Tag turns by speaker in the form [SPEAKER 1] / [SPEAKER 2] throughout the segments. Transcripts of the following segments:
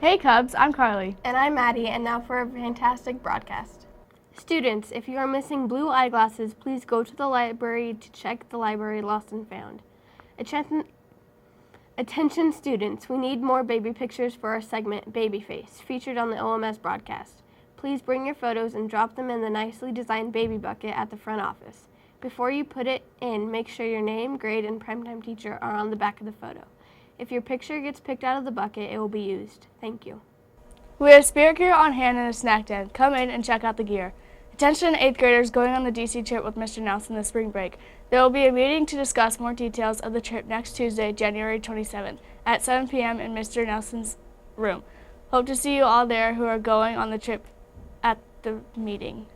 [SPEAKER 1] Hey Cubs, I'm Carly.
[SPEAKER 2] And I'm Maddie, and now for a fantastic broadcast. Students, if you are missing blue eyeglasses, please go to the library to check the library lost and found. Attention students, we need more baby pictures for our segment, Babyface, featured on the OMS broadcast. Please bring your photos and drop them in the nicely designed baby bucket at the front office. Before you put it in, make sure your name, grade, and primetime teacher are on the back of the photo. If your picture gets picked out of the bucket, it will be used. Thank you.
[SPEAKER 1] We have spirit gear on hand and a snack den. Come in and check out the gear. Attention 8th graders going on the DC trip with Mr. Nelson this spring break. There will be a meeting to discuss more details of the trip next Tuesday, January 27th at 7 p.m. in Mr. Nelson's room. Hope to see you all there who are going on the trip at the meeting.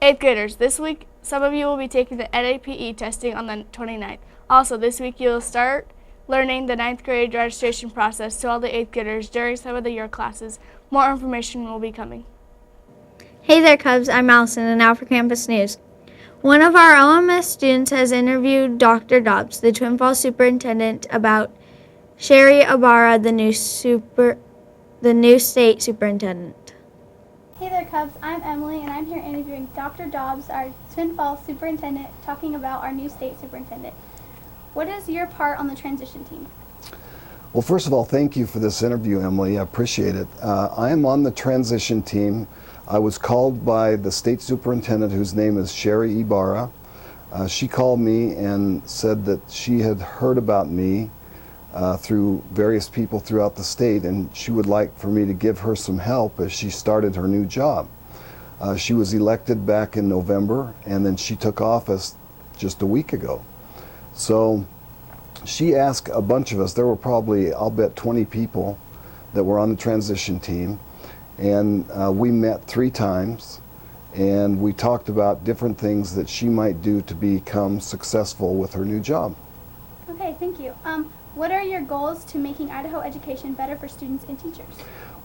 [SPEAKER 1] 8th graders, this week some of you will be taking the NAPE testing on the 29th. Also, this week you will start learning the 9th grade registration process to all the 8th graders during some of the year classes. More information will be coming.
[SPEAKER 3] Hey there, Cubs. I'm Allison, and now for Campus News. One of our OMS students has interviewed Dr. Dobbs, the Twin Falls superintendent, about Sherry Ibarra, the new state superintendent.
[SPEAKER 4] Hey there, Cubs. I'm Emily, and I'm here interviewing Dr. Dobbs, our Twin Falls superintendent, talking about our new state superintendent. What is your part on the transition team?
[SPEAKER 5] Well, first of all, thank you for this interview, Emily. I appreciate it. I am on the transition team. I was called by the state superintendent, whose name is Sherry Ibarra. She called me and said that she had heard about me through various people throughout the state, and she would like for me to give her some help as she started her new job. She was elected back in November, and then she took office just a week ago. So she asked a bunch of us, there were probably, I'll bet, 20 people that were on the transition team, and we met 3 times, and we talked about different things that she might do to become successful with her new job.
[SPEAKER 4] Okay, thank you. What are your goals to making Idaho education better for students and teachers?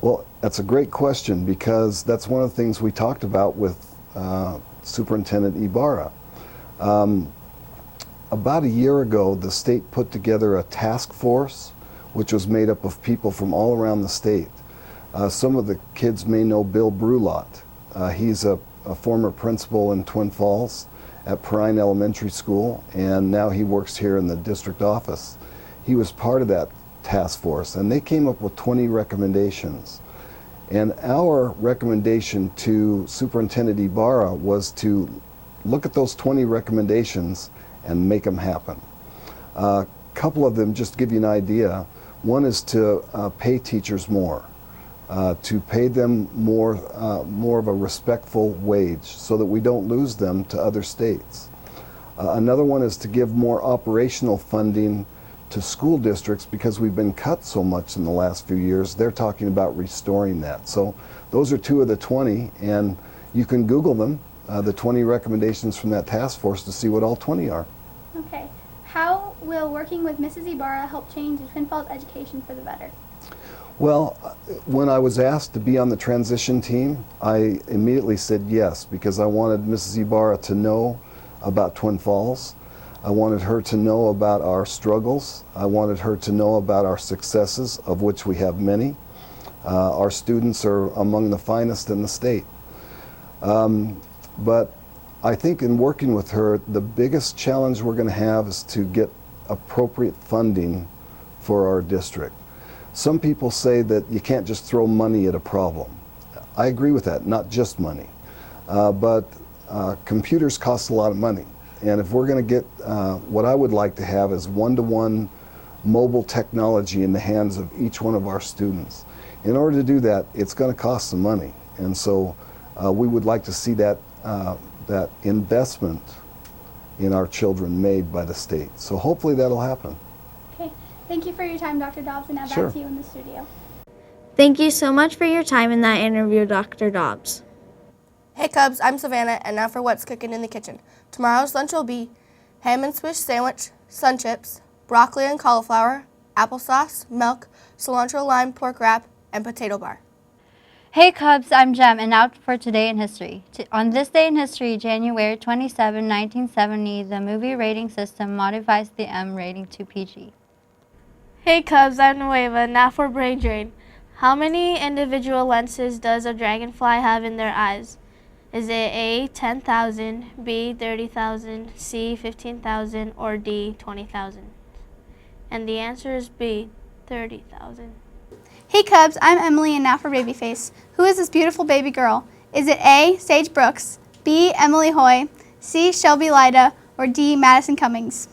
[SPEAKER 5] Well, that's a great question, because that's one of the things we talked about with Superintendent Ibarra. About a year ago, the state put together a task force which was made up of people from all around the state. Some of the kids may know Bill Brulot. He's a former principal in Twin Falls at Perrine Elementary School, and now he works here in the district office. He was part of that task force, and they came up with 20 recommendations. And our recommendation to Superintendent Ibarra was to look at those 20 recommendations and make them happen. A couple of them, just to give you an idea, one is to pay teachers more, to pay them more of a respectful wage so that we don't lose them to other states. Another one is to give more operational funding to school districts, because we've been cut so much in the last few years. They're talking about restoring that. So those are 2 of the 20, and you can Google them, the 20 recommendations from that task force, to see what all 20 are.
[SPEAKER 4] Okay. How will working with Mrs. Ibarra help change the Twin Falls education for the better?
[SPEAKER 5] Well, when I was asked to be on the transition team, I immediately said yes, because I wanted Mrs. Ibarra to know about Twin Falls. I wanted her to know about our struggles. I wanted her to know about our successes, of which we have many. Our students are among the finest in the state. But I think in working with her, the biggest challenge we're going to have is to get appropriate funding for our district. Some people say that you can't just throw money at a problem. I agree with that, not just money. But computers cost a lot of money. And if we're going to get, what I would like to have is one-to-one mobile technology in the hands of each one of our students. In order to do that, it's going to cost some money. And so we would like to see that, that investment in our children made by the state. So hopefully that'll happen.
[SPEAKER 4] Okay. Thank you for your time, Dr. Dobbs, and now
[SPEAKER 5] Sure.
[SPEAKER 4] back to you in the studio.
[SPEAKER 3] Thank you so much for your time in that interview, Dr. Dobbs.
[SPEAKER 2] Hey Cubs, I'm Savannah, and now for what's cooking in the kitchen. Tomorrow's lunch will be ham and swish sandwich, sun chips, broccoli and cauliflower, applesauce, milk, cilantro lime pork wrap, and potato bar.
[SPEAKER 6] Hey Cubs, I'm Jem, and now for Today in History. On this day in history, January 27, 1970, the movie rating system modifies the M rating to PG.
[SPEAKER 1] Hey Cubs, I'm Nueva, now for Brain Drain.
[SPEAKER 2] How many individual lenses does a dragonfly have in their eyes? Is it A, 10,000, B, 30,000, C, 15,000, or D, 20,000? And the answer is B, 30,000.
[SPEAKER 4] Hey Cubs, I'm Emily and now for Babyface. Who is this beautiful baby girl? Is it A, Sage Brooks, B, Emily Hoy, C, Shelby Lyda, or D, Madison Cummings?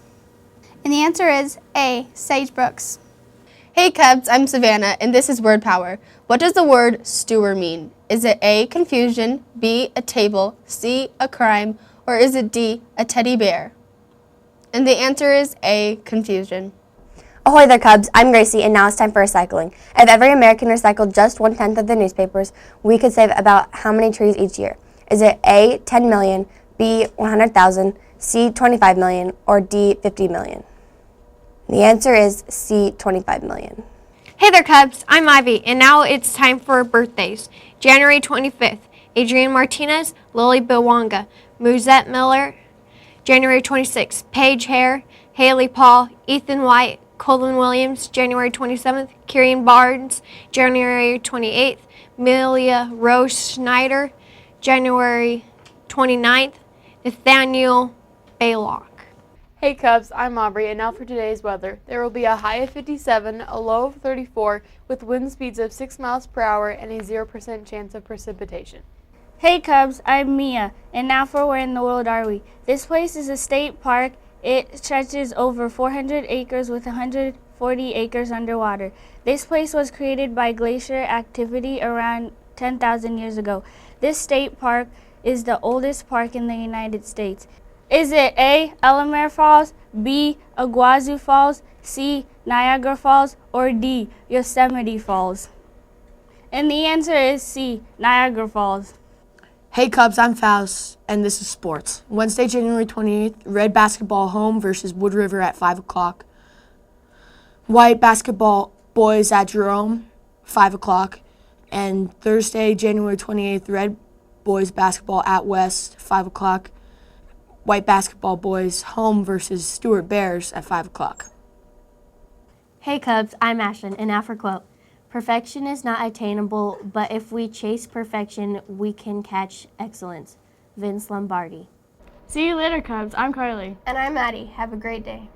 [SPEAKER 4] And the answer is A, Sage Brooks.
[SPEAKER 7] Hey Cubs, I'm Savannah, and this is Word Power. What does the word stewer mean? Is it A, confusion, B, a table, C, a crime, or is it D, a teddy bear? And the answer is A, confusion.
[SPEAKER 8] Ahoy there, Cubs. I'm Gracie, and now it's time for recycling. If every American recycled just 1/10 of their newspapers, we could save about how many trees each year? Is it A, 10 million, B, 100,000, C, 25 million, or D, 50 million? The answer is C, 25 million.
[SPEAKER 2] Hey there, Cubs. I'm Ivy, and now it's time for birthdays. January 25th, Adrienne Martinez, Lily Biwanga, Muzette Miller. January 26th, Paige Hare, Haley Paul, Ethan White, Colin Williams. January 27th, Kieran Barnes. January 28th, Amelia Rose Schneider. January 29th, Nathaniel Baylock.
[SPEAKER 9] Hey Cubs, I'm Aubrey, and now for today's weather. There will be a high of 57, a low of 34, with wind speeds of 6 miles per hour and a 0% chance of precipitation.
[SPEAKER 1] Hey Cubs, I'm Mia, and now for Where in the World Are We? This place is a state park. It stretches over 400 acres with 140 acres underwater. This place was created by glacier activity around 10,000 years ago. This state park is the oldest park in the United States. Is it A, Elamere Falls, B, Iguazu Falls, C, Niagara Falls, or D, Yosemite Falls? And the answer is C, Niagara Falls.
[SPEAKER 10] Hey Cubs, I'm Faust, and this is sports. Wednesday, January 28th, Red basketball home versus Wood River at 5 o'clock. White basketball boys at Jerome, 5 o'clock. And Thursday, January 28th, Red boys basketball at West, 5 o'clock. White basketball boys home versus Stuart Bears at 5 o'clock.
[SPEAKER 2] Hey Cubs, I'm Ashlyn, and now for quote. Perfection is not attainable, but if we chase perfection, we can catch excellence. Vince Lombardi.
[SPEAKER 1] See you later, Cubs. I'm Carly.
[SPEAKER 2] And I'm Maddie. Have a great day.